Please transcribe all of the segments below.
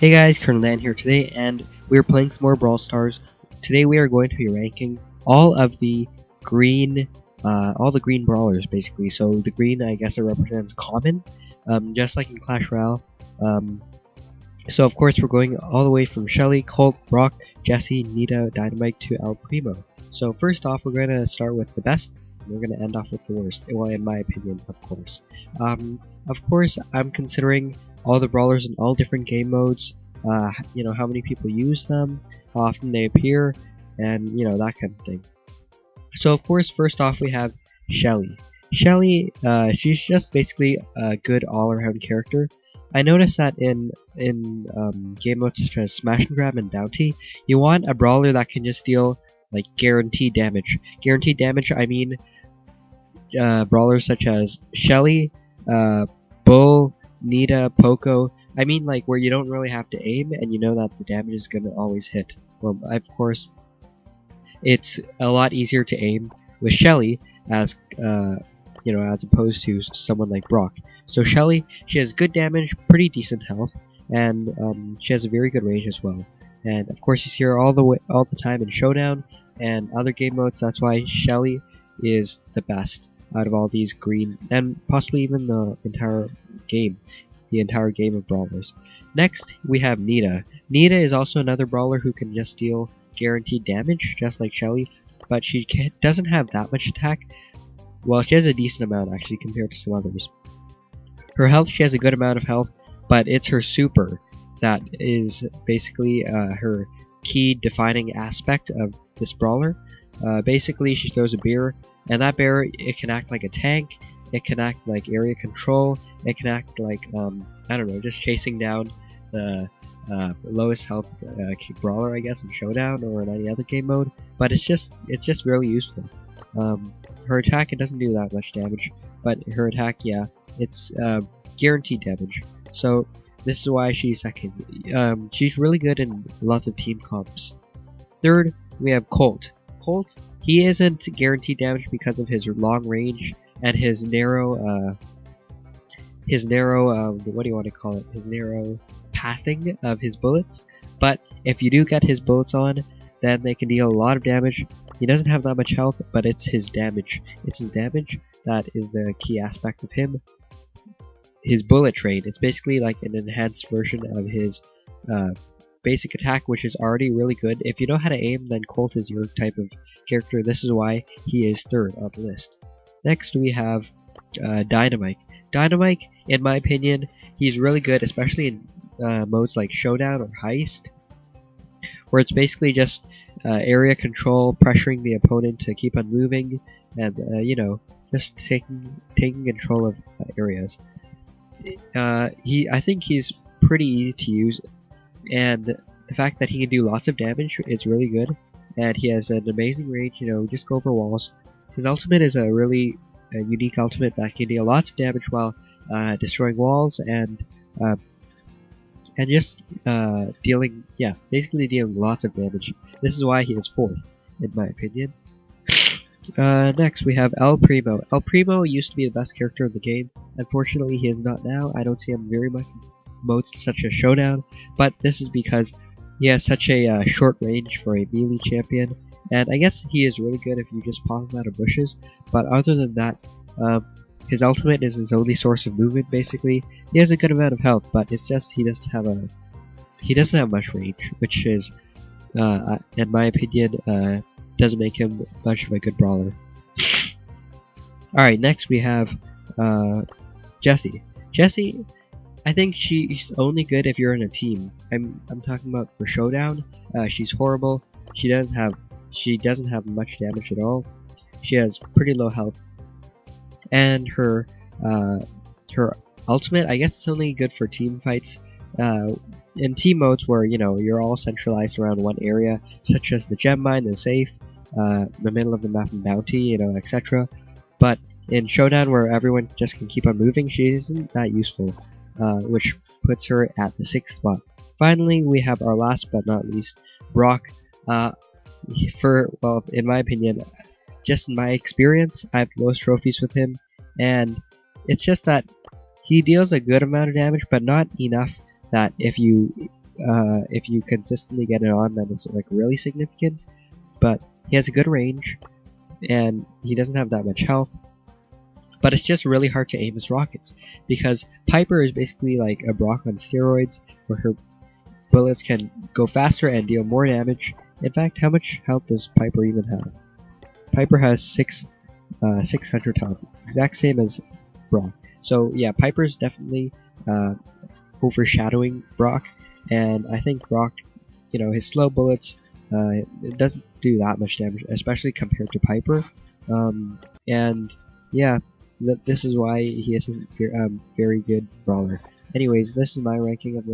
Hey guys, Colonel Dan here today, and we're playing some more Brawl Stars. Today we are going to be ranking all the green brawlers basically. So the green, I guess, it represents common, just like in Clash Royale. So of course we're going all the way from Shelly, Colt, Brock, Jesse, Nita, Dynamite to El Primo. So first off, we're going to start with the best. And we're going to end off with the worst. Well, in my opinion, of course. Of course, I'm considering all the brawlers in all different game modes, how many people use them, how often they appear, and that kind of thing. So of course, first off we have Shelly. Shelly, she's just basically a good all-around character. I noticed that in game modes such as Smash and Grab and Bounty, you want a brawler that can just deal like guaranteed damage. Guaranteed damage, I mean brawlers such as Shelly, Bull, Nita, Poco. I mean like where you don't really have to aim and you know that the damage is gonna always hit. Well, of course, it's a lot easier to aim with Shelly as as opposed to someone like Brock. So Shelly, she has good damage, pretty decent health, and she has a very good range as well. And of course, you see her all the time in Showdown and other game modes. That's why Shelly is the best out of all these green, and possibly even the entire game of brawlers. Next, we have Nita. Nita is also another brawler who can just deal guaranteed damage, just like Shelly, but she doesn't have that much attack. Well, she has a decent amount actually compared to some others. Her health, she has a good amount of health, but it's her super that is basically her key defining aspect of this brawler. Basically, she throws a bear, and that bear, it can act like a tank, it can act like area control, it can act like, I don't know, just chasing down the lowest health brawler, I guess, in Showdown or in any other game mode. But it's just really useful. Her attack, it doesn't do that much damage, but her attack, yeah, it's guaranteed damage. So this is why she's second. She's really good in lots of team comps. Third, we have Colt. Colt, he isn't guaranteed damage because of his long range and his narrow, what do you want to call it? His narrow pathing of his bullets. But if you do get his bullets on, then they can deal a lot of damage. He doesn't have that much health, but it's his damage. It's his damage that is the key aspect of him. His bullet train, it's basically like an enhanced version of his basic attack, which is already really good. If you know how to aim, then Colt is your type of character. This is why he is third on the list. Next, we have Dynamite. Dynamite, in my opinion, he's really good, especially in modes like Showdown or Heist, where it's basically just area control, pressuring the opponent to keep on moving, and just taking control of areas. I think he's pretty easy to use, and the fact that he can do lots of damage is really good, and he has an amazing range. Just go over walls. His ultimate is a really unique ultimate that can deal lots of damage while destroying walls and just basically dealing lots of damage. This is why he is fourth, in my opinion. Next, we have El Primo. El Primo used to be the best character in the game. Unfortunately, he is not now. I don't see him very much in modes such as Showdown, but this is because he has such a short range for a melee champion, and I guess he is really good if you just pop him out of bushes. But other than that, his ultimate is his only source of movement. Basically, he has a good amount of health, but it's just he doesn't have much range, which is, in my opinion, doesn't make him much of a good brawler. Alright, next we have Jessie. Jessie, I think she's only good if you're in a team. I'm talking about for Showdown. She's horrible. She doesn't have much damage at all. She has pretty low health, and her ultimate, I guess, it's only good for team fights. In team modes where you're all centralized around one area, such as the gem mine, the safe, the middle of the map and bounty, etc. But in Showdown, where everyone just can keep on moving, she isn't that useful, which puts her at the 6th spot. Finally, we have our last but not least, Brock. In my opinion, just in my experience, I have the most trophies with him, and it's just that he deals a good amount of damage, but not enough that if you if you consistently get it on, then it's like really significant. But he has a good range, and he doesn't have that much health. But it's just really hard to aim his rockets, because Piper is basically like a Brock on steroids, where her bullets can go faster and deal more damage. In fact, how much health does Piper even have? Piper has 600 health, exact same as Brock. So yeah, Piper is definitely overshadowing Brock, and I think Brock, his slow bullets, it doesn't do that much damage, especially compared to Piper. And yeah, this is why he isn't very good brawler. Anyways, this is my ranking of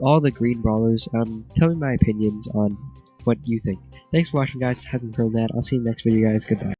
all the green brawlers. Tell me my opinions on what you think. Thanks for watching, guys. It has been Pearl Net. I'll see you in the next video, guys. Goodbye.